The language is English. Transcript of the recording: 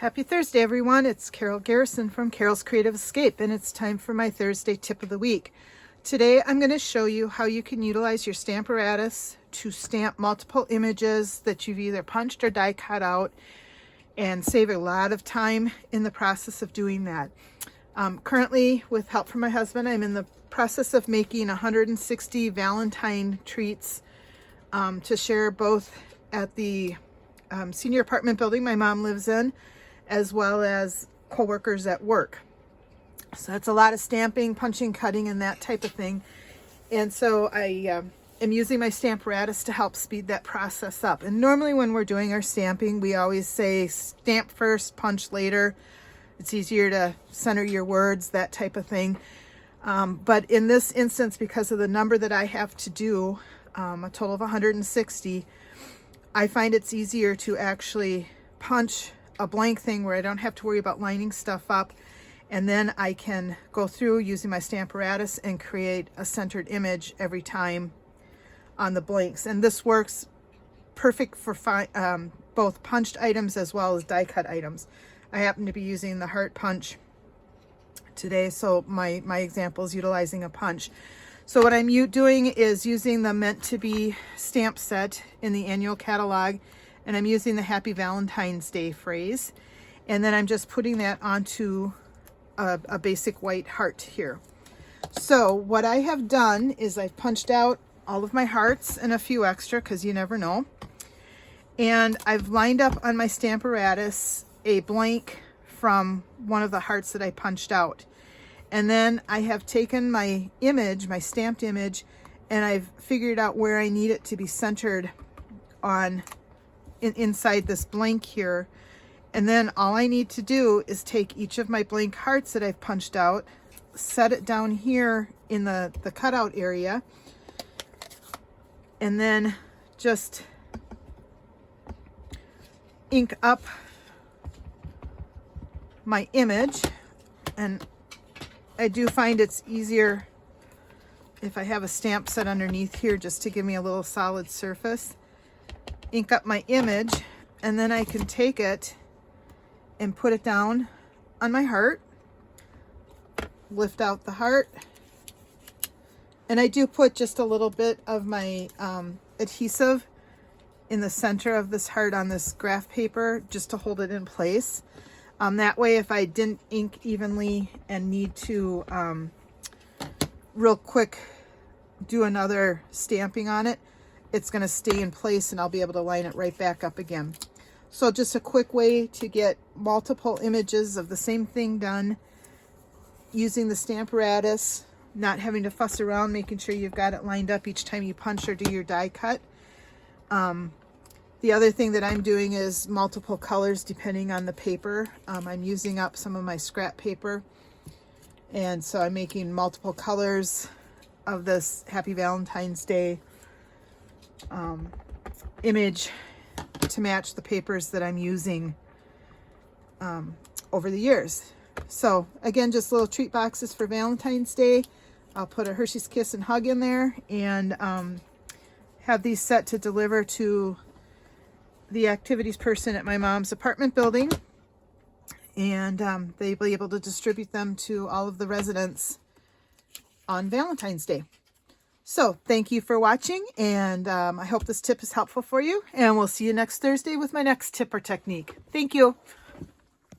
Happy Thursday, everyone. It's Carole Garrison from Carole's Creative Escape, and it's time for my Thursday tip of the week. Today, I'm going to show you how you can utilize your Stamparatus to stamp multiple images that you've either punched or die cut out and save a lot of time in the process of doing that. Currently, with help from my husband, I'm in the process of making 160 Valentine treats to share both at the senior apartment building my mom lives in, as well as co-workers at work. So that's a lot of stamping, punching, cutting, and that type of thing. And so I am using my Stamparatus to help speed that process up. And normally when we're doing our stamping, we always say stamp first, punch later. It's easier to center your words, that type of thing. But in this instance, because of the number that I have to do, a total of 160, I find it's easier to actually punch a blank thing where I don't have to worry about lining stuff up, and then I can go through using my Stamparatus and create a centered image every time on the blanks. And this works perfect for both punched items as well as die cut items. I happen to be using the heart punch today, so my example is utilizing a punch. So what I'm doing is using the Meant to Be stamp set in the annual catalog, and I'm using the Happy Valentine's Day phrase, and then I'm just putting that onto a basic white heart here. So what I have done is I've punched out all of my hearts and a few extra, because you never know, and I've lined up on my Stamparatus a blank from one of the hearts that I punched out. And then I have taken my image, my stamped image, and I've figured out where I need it to be centered on inside this blank here. And then all I need to do is take each of my blank hearts that I've punched out, set it down here in the cutout area, and then just ink up my image. And I do find it's easier if I have a stamp set underneath here, just to give me a little solid surface. Ink up my image, and then I can take it and put it down on my heart, lift out the heart, and I do put just a little bit of my adhesive in the center of this heart on this graph paper, just to hold it in place. That way, if I didn't ink evenly and need to real quick do another stamping on it, it's going to stay in place and I'll be able to line it right back up again. So just a quick way to get multiple images of the same thing done using the Stamparatus, not having to fuss around, making sure you've got it lined up each time you punch or do your die cut. The other thing that I'm doing is multiple colors depending on the paper. I'm using up some of my scrap paper, and so I'm making multiple colors of this Happy Valentine's Day image to match the papers that I'm using over the years. So again, just little treat boxes for Valentine's Day. I'll put a Hershey's Kiss and Hug in there, and have these set to deliver to the activities person at my mom's apartment building, and they'll be able to distribute them to all of the residents on Valentine's Day. So thank you for watching, and I hope this tip is helpful for you, and we'll see you next Thursday with my next tip or technique. Thank you.